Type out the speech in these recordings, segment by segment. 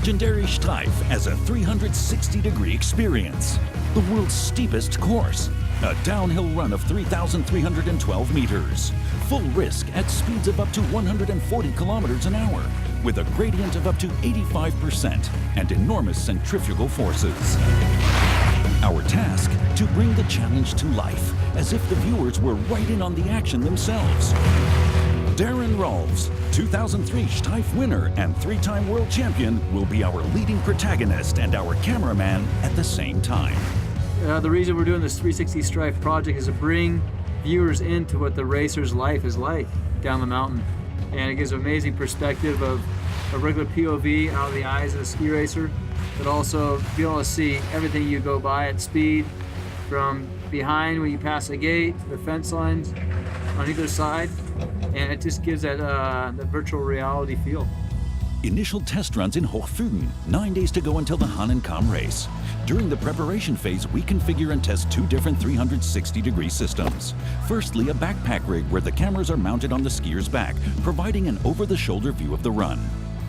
legendary Streif as a 360-degree experience. The world's steepest course, a downhill run of 3,312 meters. Full risk at speeds of up to 140 kilometers an hour, with a gradient of up to 85% and enormous centrifugal forces. Our task, to bring the challenge to life, as if the viewers were right in on the action themselves. Daron Rahlves, 2003 Streif winner and 3-time world champion, will be our leading protagonist and our cameraman at the same time. The reason we're doing this 360 Streif project is to bring viewers into what the racer's life is like down the mountain. And it gives an amazing perspective of a regular POV out of the eyes of the ski racer, but also be able to see everything you go by at speed, from behind when you pass a gate, the fence lines on either side, and it just gives that virtual reality feel. Initial test runs in Hochfügen, 9 days to go until the Hahnenkamm race. During the preparation phase, we configure and test 2 different 360-degree systems. Firstly, a backpack rig where the cameras are mounted on the skier's back, providing an over-the-shoulder view of the run.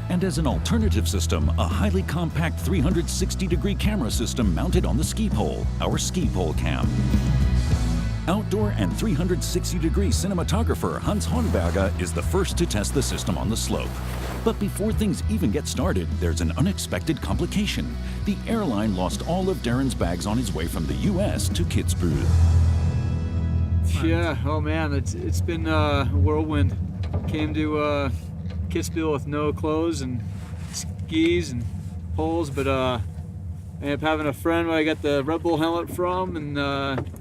And as an alternative system, a highly compact 360-degree camera system mounted on the ski pole, our ski pole cam. Outdoor and 360-degree cinematographer Hans Hornberger is the first to test the system on the slope. But before things even get started, there's an unexpected complication. The airline lost all of Daron's bags on his way from the US to Kitzbühel. Yeah, oh man, it's been a whirlwind. Came to Kitzbühel with no clothes and skis and poles, but I ended up having a friend where I got the Red Bull helmet from, and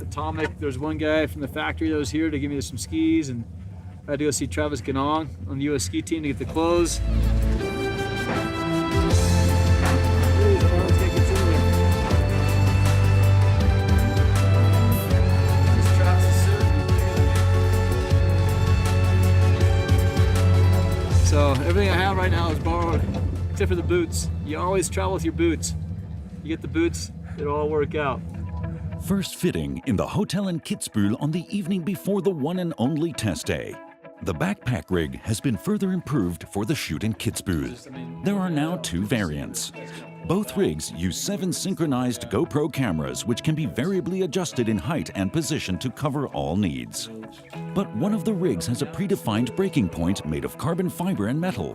Atomic, there's one guy from the factory that was here to give me some skis, and I had to go see Travis Ganong on the US ski team to get the clothes. So everything I have right now is borrowed, except for the boots. You always travel with your boots. You get the boots, it'll all work out. First fitting in the hotel in Kitzbühel on the evening before the one and only test day. The backpack rig has been further improved for the shoot in Kitzbühel. There are now 2 variants. Both rigs use 7 synchronized GoPro cameras, which can be variably adjusted in height and position to cover all needs. But one of the rigs has a predefined breaking point made of carbon fiber and metal.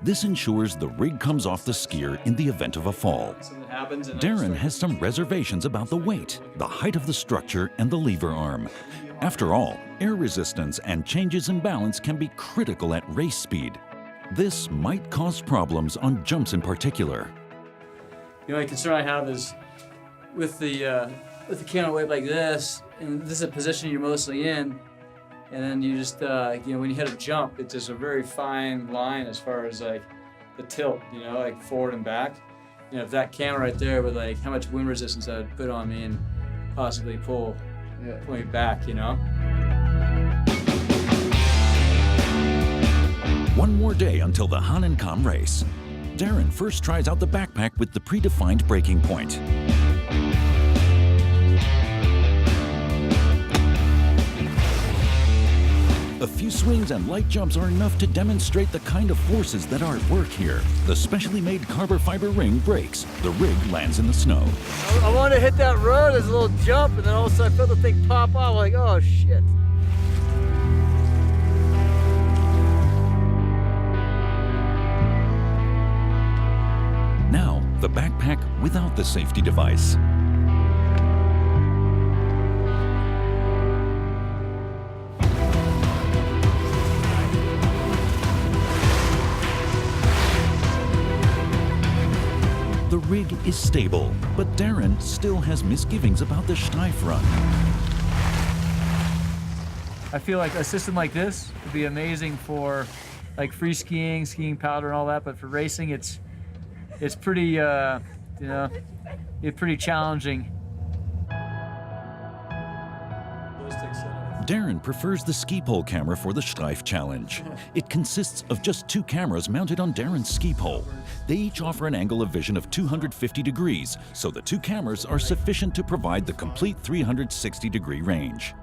This ensures the rig comes off the skier in the event of a fall. Daron has some reservations about the weight, the height of the structure, and the lever arm. After all, air resistance and changes in balance can be critical at race speed. This might cause problems on jumps in particular. The only concern I have is with the camera weight like this, and this is a position you're mostly in, and then you just, when you hit a jump, it's just a very fine line as far as like the tilt, like forward and back. If that camera right there with like how much wind resistance that would put on me and possibly pull me back, One more day until the Hahnenkamm race. Daron first tries out the backpack with the predefined breaking point. A few swings and light jumps are enough to demonstrate the kind of forces that are at work here. The specially made carbon fiber ring breaks. The rig lands in the snow. I wanted to hit that road, there's a little jump, and then all of a sudden I felt the thing pop off, like, oh shit. Now, the backpack without the safety device. The rig is stable, but Daron still has misgivings about the Streif run. I feel like a system like this would be amazing for like free skiing, skiing powder and all that, but for racing it's pretty, it's pretty challenging. Daron prefers the ski pole camera for the Streif challenge. It consists of just 2 cameras mounted on Daron's ski pole. They each offer an angle of vision of 250 degrees, so the 2 cameras are sufficient to provide the complete 360-degree range.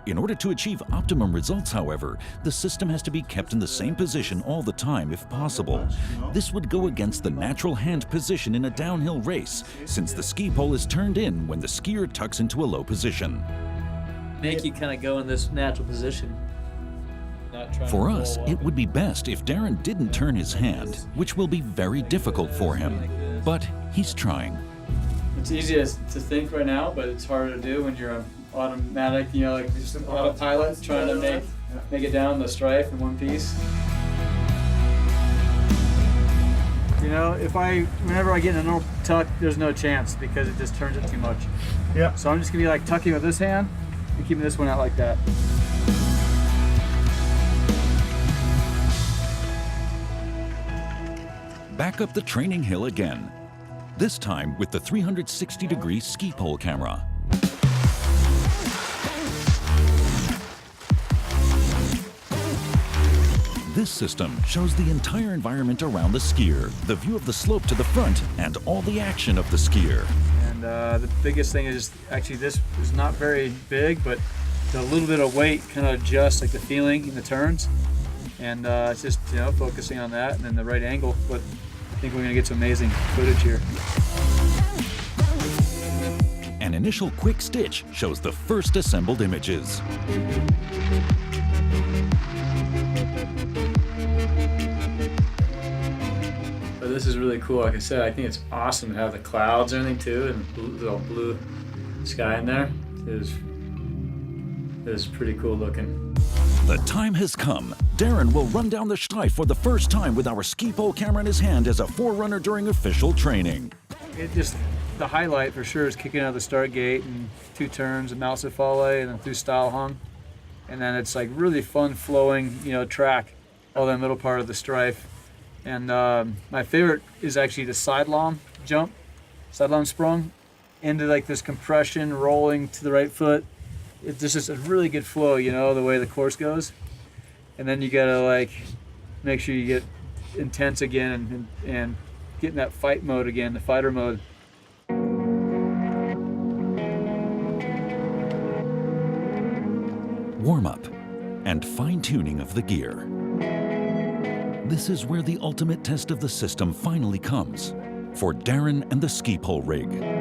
In order to achieve optimum results, however, the system has to be kept in the same position all the time if possible. This would go against the natural hand position in a downhill race, since the ski pole is turned in when the skier tucks into a low position. Make you kind of go in this natural position. For us, it would be best if Daron didn't turn his hand, which will be very difficult for him. But he's trying. It's easy to think right now, but it's harder to do when you're on automatic, you know, like just an autopilot trying to make it down the Streif in one piece. You know, whenever I get in a normal tuck, there's no chance because it just turns it too much. Yeah. So I'm just gonna be like tucking with this hand and keeping this one out like that. Back up the training hill again. This time with the 360-degree ski pole camera. This system shows the entire environment around the skier, the view of the slope to the front, and all the action of the skier. And the biggest thing is actually this is not very big, but the little bit of weight kind of adjusts like the feeling in the turns. And it's just, you know, focusing on that and then the right angle. But I think we're going to get some amazing footage here. An initial quick stitch shows the first assembled images. But this is really cool. Like I said, I think it's awesome to have the clouds and everything too, and the blue sky in there. It is pretty cool looking. The time has come. Daron will run down the Streif for the first time with our ski pole camera in his hand as a forerunner during official training. The highlight for sure is kicking out of the start gate and 2 turns, and Mousefalle, and then through Style Hung. And then it's like really fun flowing, you know, track, all that middle part of the Streif. And my favorite is actually the sidelong jump, sidelong sprung, into like this compression, rolling to the right foot. It's just a really good flow, you know, the way the course goes. And then you gotta like make sure you get intense again and get in that fight mode again, the fighter mode. Warm-up and fine-tuning of the gear. This is where the ultimate test of the system finally comes for Daron and the ski pole rig.